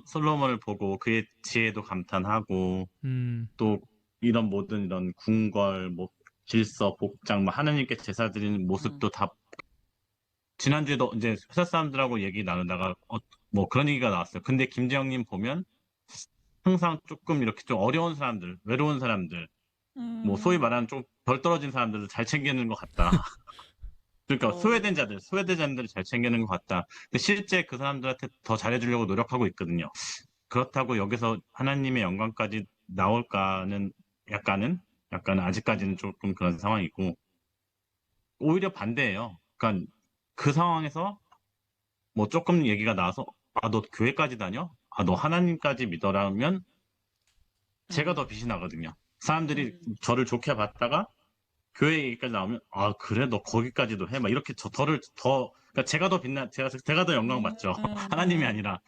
솔로몬을 보고 그의 지혜도 감탄하고 또 이런 모든 이런 궁궐, 뭐 질서, 복장, 뭐 하나님께 제사 드리는 모습도 다 지난주에도 이제 회사 사람들하고 얘기 나누다가 뭐 그런 얘기가 나왔어요. 근데 김재영님 보면 항상 조금 이렇게 좀 어려운 사람들, 외로운 사람들, 뭐 소위 말하는 좀 덜 떨어진 사람들을 잘 챙기는 것 같다. 그러니까 오, 소외된 자들을 잘 챙기는 것 같다. 근데 실제 그 사람들한테 더 잘해주려고 노력하고 있거든요. 그렇다고 여기서 하나님의 영광까지 나올까는 약간은 아직까지는 조금 그런 상황이고, 오히려 반대예요. 그러니까 그 상황에서 뭐 조금 얘기가 나와서, 아, 너 교회까지 다녀? 아, 너 하나님까지 믿어라면 제가 더 음, 빛이 나거든요. 사람들이 음, 저를 좋게 봤다가 교회 얘기까지 나오면, 아, 그래? 너 거기까지도 해? 막 이렇게 그러니까 제가 더 영광 음, 받죠. 음, 하나님이 음, 아니라.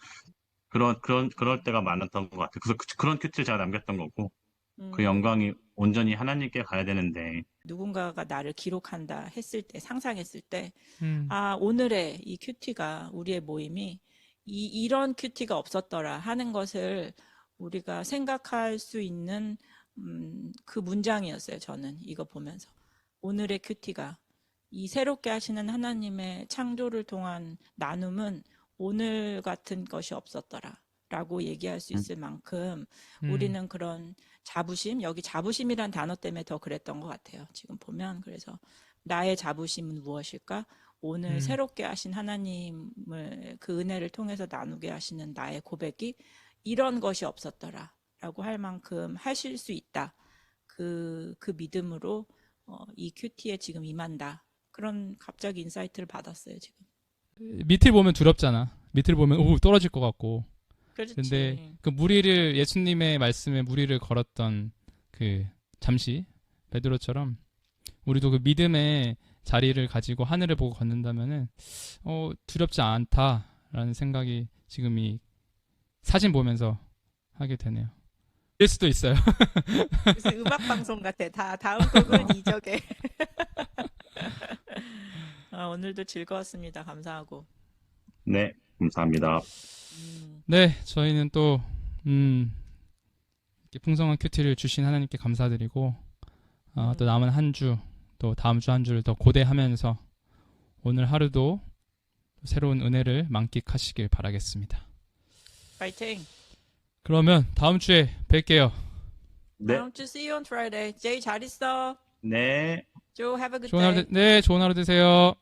그럴 때가 많았던 것 같아요. 그래서 그런 큐티를 제가 남겼던 거고, 그 음. 영광이 온전히 하나님께 가야 되는데, 누군가가 나를 기록한다 했을 때, 상상했을 때, 음, 아, 오늘의 이 큐티가, 우리의 모임이 이런 큐티가 없었더라 하는 것을 우리가 생각할 수 있는 그 문장이었어요. 저는 이거 보면서. 오늘의 큐티가 이 새롭게 하시는 하나님의 창조를 통한 나눔은 오늘 같은 것이 없었더라. 라고 얘기할 수 음, 있을 만큼 음, 우리는 그런 자부심, 여기 자부심이란 단어 때문에 더 그랬던 것 같아요. 지금 보면. 그래서 나의 자부심은 무엇일까? 오늘 음, 새롭게 하신 하나님을 그 은혜를 통해서 나누게 하시는 나의 고백이 이런 것이 없었더라. 라고 할 만큼 하실 수 있다. 그 믿음으로 이 큐티에 지금 임한다. 그런 갑자기 인사이트를 받았어요, 지금. 밑을 보면 두렵잖아. 밑을 보면 오 떨어질 것 같고. 근데 그렇지. 그 무리를 예수님의 말씀에 무리를 걸었던 그 잠시 베드로처럼 우리도 그 믿음의 자리를 가지고 하늘을 보고 걷는다면은 두렵지 않다라는 생각이 지금 이 사진 보면서 하게 되네요. 될 수도 있어요. 무슨 음악 방송 같아. 다음 곡은 어, 이적의. 오늘도 즐거웠습니다. 감사하고. 네, 감사합니다. 음, 네, 저희는 또 이렇게 풍성한 큐티를 주신 하나님께 감사드리고 또 음, 남은 한 주, 또 다음 주 한 주를 더 고대하면서 오늘 하루도 새로운 은혜를 만끽하시길 바라겠습니다. 파이팅. 그러면 다음 주에 뵐게요. 네, 다음 주 see you on Friday. 제이 잘 있어. 네. Joe, have a good 좋은 하루, day. 네, 좋은 하루 되세요.